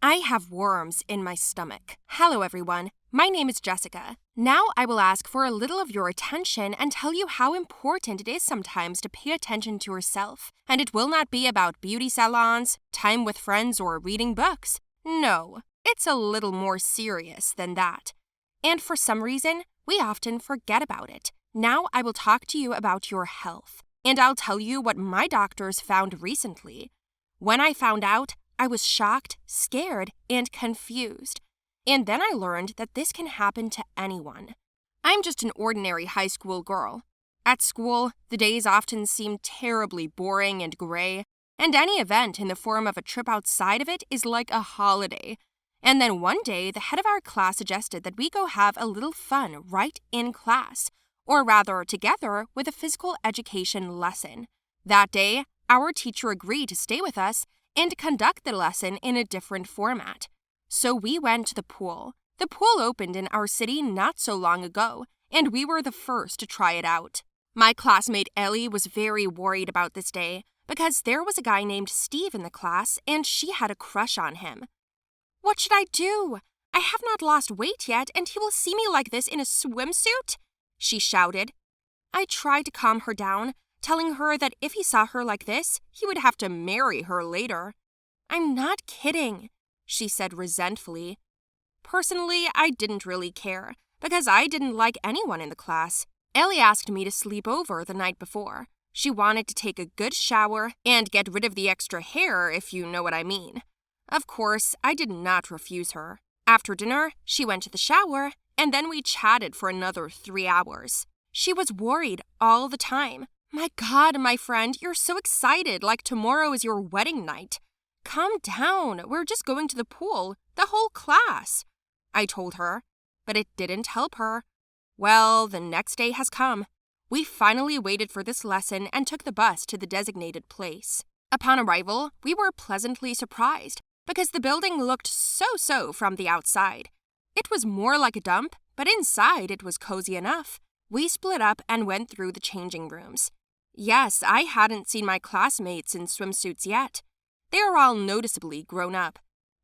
I have worms in my stomach. Hello, everyone. My name is Jessica. Now I will ask for a little of your attention and tell you how important it is sometimes to pay attention to yourself. And it will not be about beauty salons, time with friends, or reading books. No, it's a little more serious than that. And for some reason, we often forget about it. Now I will talk to you about your health. And I'll tell you what my doctors found recently. When I found out, I was shocked, scared, and confused. And then I learned that this can happen to anyone. I'm just an ordinary high school girl. At school, the days often seem terribly boring and gray, and any event in the form of a trip outside of it is like a holiday. And then one day, the head of our class suggested that we go have a little fun right in class, or rather together with a physical education lesson. That day, our teacher agreed to stay with us and conduct the lesson in a different format. So we went to the pool. The pool opened in our city not so long ago, and we were the first to try it out. My classmate Ellie was very worried about this day because there was a guy named Steve in the class and she had a crush on him. "What should I do? I have not lost weight yet and he will see me like this in a swimsuit?" she shouted. I tried to calm her down, telling her that if he saw her like this, he would have to marry her later. "I'm not kidding," she said resentfully. Personally, I didn't really care, because I didn't like anyone in the class. Ellie asked me to sleep over the night before. She wanted to take a good shower and get rid of the extra hair, if you know what I mean. Of course, I did not refuse her. After dinner, she went to the shower, and then we chatted for another 3 hours. She was worried all the time. "My God, my friend, you're so excited, like tomorrow is your wedding night. Calm down, we're just going to the pool, the whole class," I told her, but it didn't help her. Well, the next day has come. We finally waited for this lesson and took the bus to the designated place. Upon arrival, we were pleasantly surprised because the building looked so-so from the outside. It was more like a dump, but inside it was cozy enough. We split up and went through the changing rooms. Yes, I hadn't seen my classmates in swimsuits yet. They were all noticeably grown up.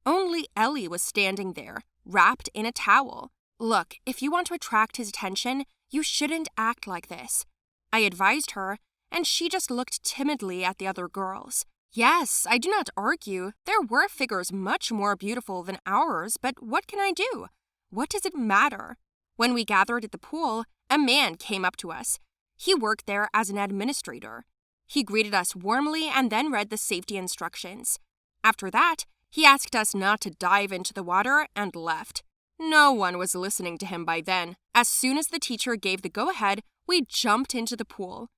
Only Ellie was standing there, wrapped in a towel. "Look, if you want to attract his attention, you shouldn't act like this," I advised her, and she just looked timidly at the other girls. Yes, I do not argue. There were figures much more beautiful than ours, but what can I do? What does it matter? When we gathered at the pool, a man came up to us. He worked there as an administrator. He greeted us warmly and then read the safety instructions. After that, he asked us not to dive into the water and left. No one was listening to him by then. As soon as the teacher gave the go-ahead, we jumped into the pool.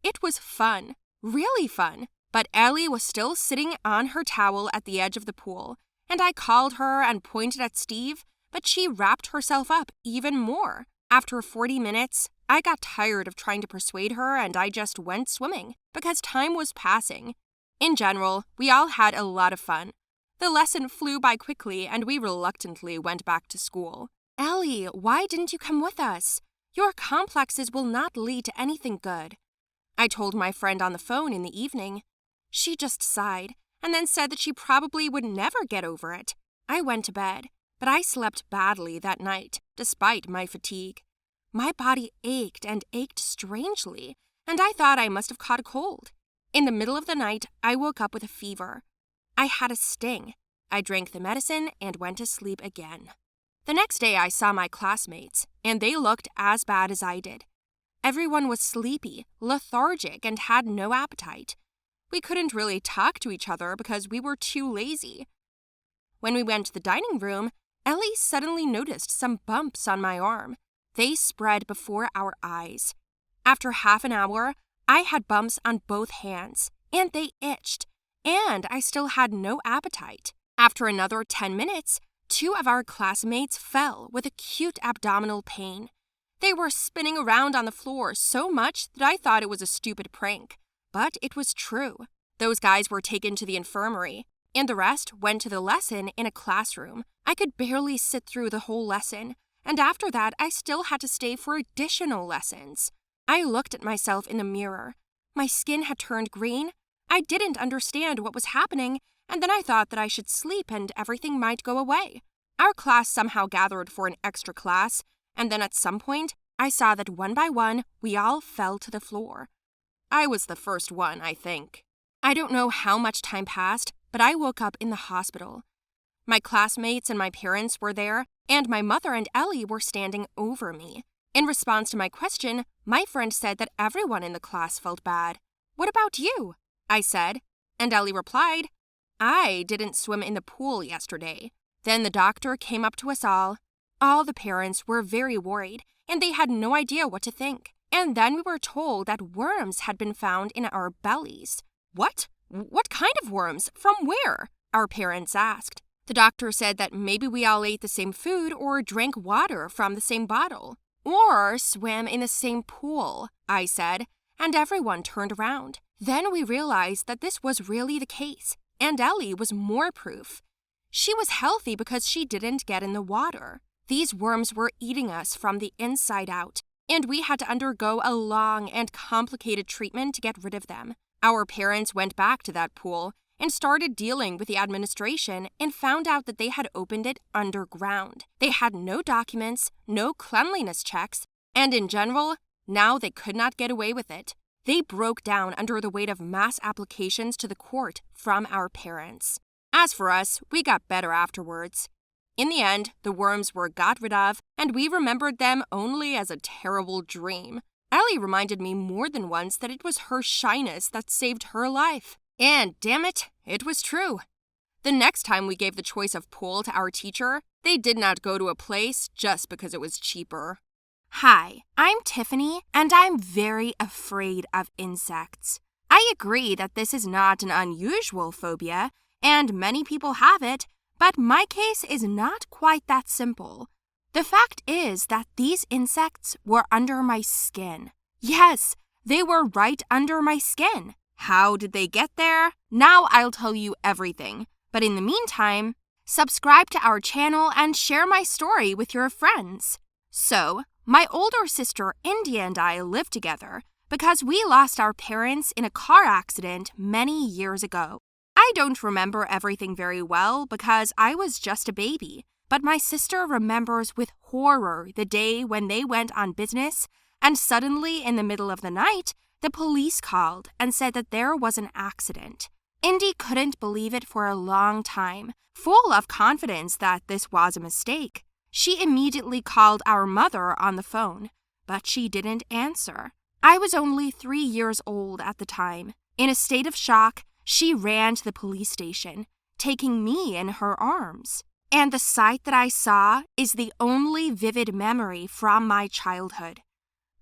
It was fun, really fun, but Ellie was still sitting on her towel at the edge of the pool, and I called her and pointed at Steve, but she wrapped herself up even more. After 40 minutes, I got tired of trying to persuade her and I just went swimming because time was passing. In general, we all had a lot of fun. The lesson flew by quickly and we reluctantly went back to school. "Ellie, why didn't you come with us? Your complexes will not lead to anything good," I told my friend on the phone in the evening. She just sighed and then said that she probably would never get over it. I went to bed, but I slept badly that night, despite my fatigue. My body ached and ached strangely, and I thought I must have caught a cold. In the middle of the night, I woke up with a fever. I had a sting. I drank the medicine and went to sleep again. The next day, I saw my classmates, and they looked as bad as I did. Everyone was sleepy, lethargic, and had no appetite. We couldn't really talk to each other because we were too lazy. When we went to the dining room, Ellie suddenly noticed some bumps on my arm. They spread before our eyes. After half an hour, I had bumps on both hands, and they itched, and I still had no appetite. After another 10 minutes, 2 of our classmates fell with acute abdominal pain. They were spinning around on the floor so much that I thought it was a stupid prank, but it was true. Those guys were taken to the infirmary, and the rest went to the lesson in a classroom. I could barely sit through the whole lesson, and after that, I still had to stay for additional lessons. I looked at myself in the mirror. My skin had turned green. I didn't understand what was happening, and then I thought that I should sleep and everything might go away. Our class somehow gathered for an extra class, and then at some point, I saw that one by one, we all fell to the floor. I was the first one, I think. I don't know how much time passed, but I woke up in the hospital. My classmates and my parents were there, and my mother and Ellie were standing over me. In response to my question, my friend said that everyone in the class felt bad. "What about you?" I said, and Ellie replied, "I didn't swim in the pool yesterday." Then the doctor came up to us all. All the parents were very worried, and they had no idea what to think. And then we were told that worms had been found in our bellies. "What? What kind of worms? From where?" our parents asked. The doctor said that maybe we all ate the same food or drank water from the same bottle. "Or swam in the same pool," I said, and everyone turned around. Then we realized that this was really the case, and Ellie was more proof. She was healthy because she didn't get in the water. These worms were eating us from the inside out, and we had to undergo a long and complicated treatment to get rid of them. Our parents went back to that pool and started dealing with the administration and found out that they had opened it underground. They had no documents, no cleanliness checks, and in general, now they could not get away with it. They broke down under the weight of mass applications to the court from our parents. As for us, we got better afterwards. In the end, the worms were got rid of, and we remembered them only as a terrible dream. Ellie reminded me more than once that it was her shyness that saved her life. And damn it, it was true. The next time we gave the choice of pool to our teacher, they did not go to a place just because it was cheaper. Hi, I'm Tiffany, and I'm very afraid of insects. I agree that this is not an unusual phobia, and many people have it, but my case is not quite that simple. The fact is that these insects were under my skin. Yes, they were right under my skin. How did they get there? Now I'll tell you everything. But in the meantime, subscribe to our channel and share my story with your friends. So, my older sister India and I lived together because we lost our parents in a car accident many years ago. I don't remember everything very well because I was just a baby, but my sister remembers with horror the day when they went on business and suddenly in the middle of the night, the police called and said that there was an accident. Indy couldn't believe it for a long time, full of confidence that this was a mistake. She immediately called our mother on the phone, but she didn't answer. I was only 3 years old at the time. In a state of shock, she ran to the police station, taking me in her arms. And the sight that I saw is the only vivid memory from my childhood.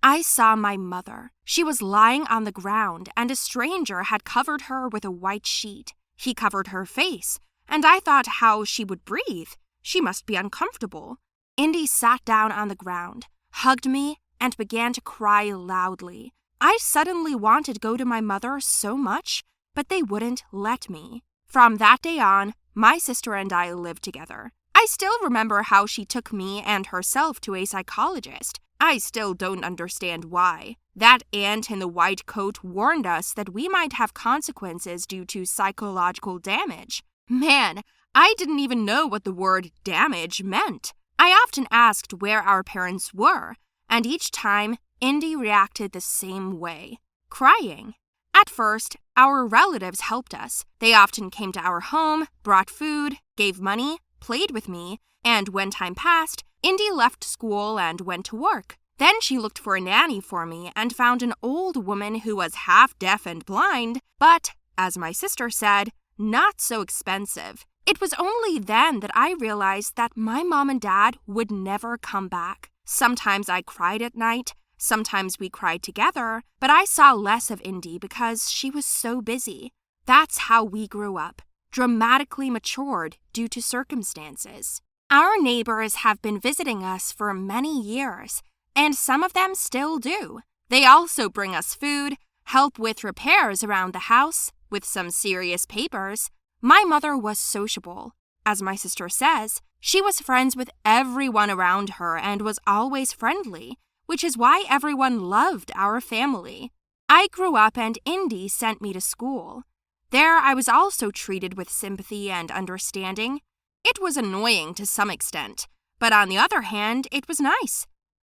I saw my mother. She was lying on the ground, and a stranger had covered her with a white sheet. He covered her face, and I thought how she would breathe. She must be uncomfortable. Indy sat down on the ground, hugged me, and began to cry loudly. I suddenly wanted to go to my mother so much, but they wouldn't let me. From that day on, my sister and I lived together. I still remember how she took me and herself to a psychologist. I still don't understand why. That aunt in the white coat warned us that we might have consequences due to psychological damage. Man, I didn't even know what the word damage meant. I often asked where our parents were, and each time, Indy reacted the same way, crying. At first, our relatives helped us. They often came to our home, brought food, gave money, played with me, and when time passed, Indy left school and went to work. Then she looked for a nanny for me and found an old woman who was half deaf and blind, but, as my sister said, not so expensive. It was only then that I realized that my mom and dad would never come back. Sometimes I cried at night, sometimes we cried together, but I saw less of Indy because she was so busy. That's how we grew up, dramatically matured due to circumstances. Our neighbors have been visiting us for many years, and some of them still do. They also bring us food, help with repairs around the house, with some serious papers. My mother was sociable. As my sister says, she was friends with everyone around her and was always friendly, which is why everyone loved our family. I grew up and Indy sent me to school. There, I was also treated with sympathy and understanding. It was annoying to some extent, but on the other hand, it was nice.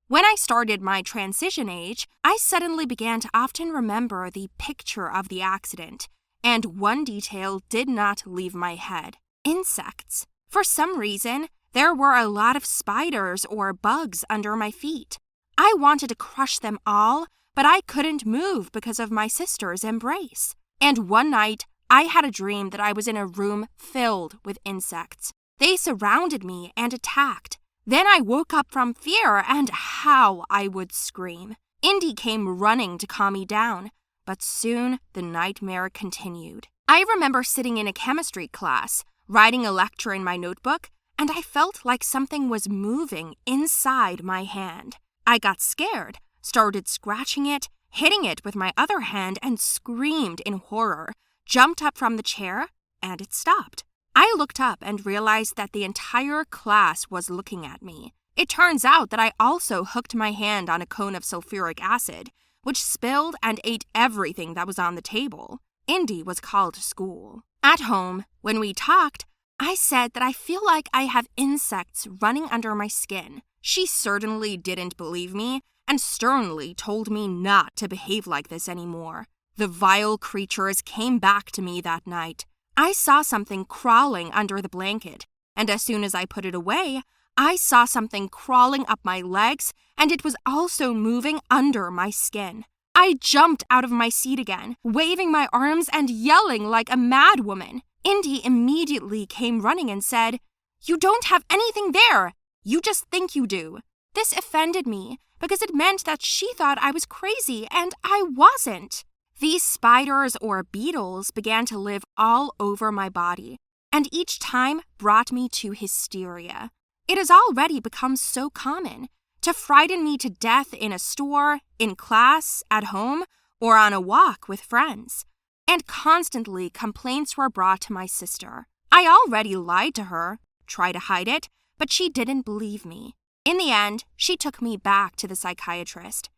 When I started my transition age, I suddenly began to often remember the picture of the accident, and one detail did not leave my head: insects. For some reason, there were a lot of spiders or bugs under my feet. I wanted to crush them all, but I couldn't move because of my sister's embrace. And one night, I had a dream that I was in a room filled with insects. They surrounded me and attacked. Then I woke up from fear, and how I would scream. Indy came running to calm me down, but soon the nightmare continued. I remember sitting in a chemistry class, writing a lecture in my notebook, and I felt like something was moving inside my hand. I got scared, started scratching it, hitting it with my other hand, and screamed in horror, jumped up from the chair, and it stopped. I looked up and realized that the entire class was looking at me. It turns out that I also hooked my hand on a cone of sulfuric acid, which spilled and ate everything that was on the table. Indy was called to school. At home, when we talked, I said that I feel like I have insects running under my skin. She certainly didn't believe me and sternly told me not to behave like this anymore. The vile creatures came back to me that night. I saw something crawling under the blanket, and as soon as I put it away, I saw something crawling up my legs, and it was also moving under my skin. I jumped out of my seat again, waving my arms and yelling like a mad woman. Indy immediately came running and said, "You don't have anything there. You just think you do." This offended me because it meant that she thought I was crazy, and I wasn't. These spiders or beetles began to live all over my body, and each time brought me to hysteria. It has already become so common to frighten me to death in a store, in class, at home, or on a walk with friends. And constantly complaints were brought to my sister. I already lied to her, tried to hide it, but she didn't believe me. In the end, she took me back to the psychiatrist.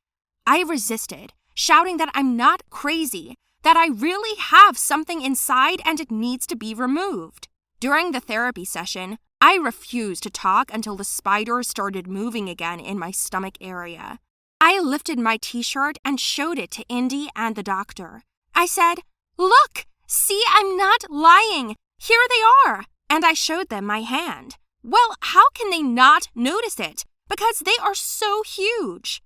I resisted, shouting that I'm not crazy, that I really have something inside and it needs to be removed. During the therapy session, I refused to talk until the spiders started moving again in my stomach area. I lifted my t-shirt and showed it to Indy and the doctor. I said, "Look, see, I'm not lying. Here they are." And I showed them my hand. Well, how can they not notice it? Because they are so huge.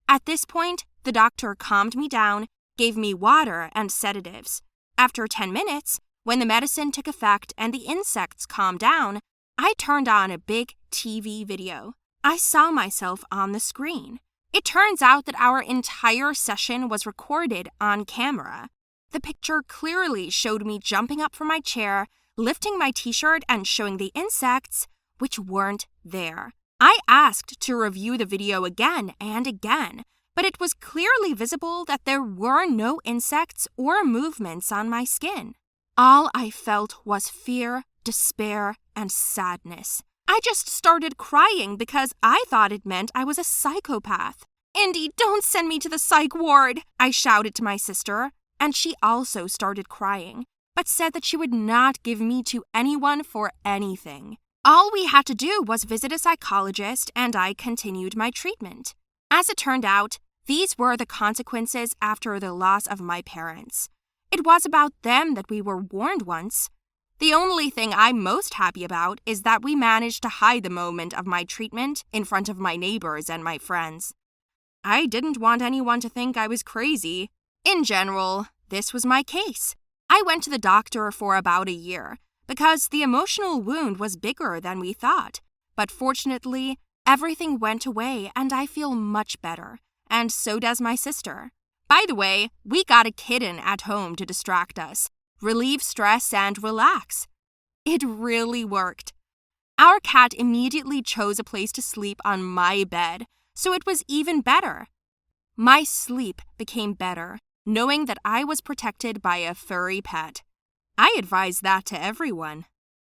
At this point, the doctor calmed me down, gave me water and sedatives. After 10 minutes, when the medicine took effect and the insects calmed down, I turned on a big TV video. I saw myself on the screen. It turns out that our entire session was recorded on camera. The picture clearly showed me jumping up from my chair, lifting my t-shirt and showing the insects, which weren't there. I asked to review the video again and again, but it was clearly visible that there were no insects or movements on my skin. All I felt was fear, despair, and sadness. I just started crying because I thought it meant I was a psychopath. "Indy, don't send me to the psych ward," I shouted to my sister, and she also started crying, but said that she would not give me to anyone for anything. All we had to do was visit a psychologist, and I continued my treatment. As it turned out, these were the consequences after the loss of my parents. It was about them that we were warned once. The only thing I'm most happy about is that we managed to hide the moment of my treatment in front of my neighbors and my friends. I didn't want anyone to think I was crazy. In general, this was my case. I went to the doctor for about a year because the emotional wound was bigger than we thought. But fortunately, everything went away and I feel much better. And so does my sister. By the way, we got a kitten at home to distract us, relieve stress, and relax. It really worked. Our cat immediately chose a place to sleep on my bed, so it was even better. My sleep became better, knowing that I was protected by a furry pet. I advise that to everyone.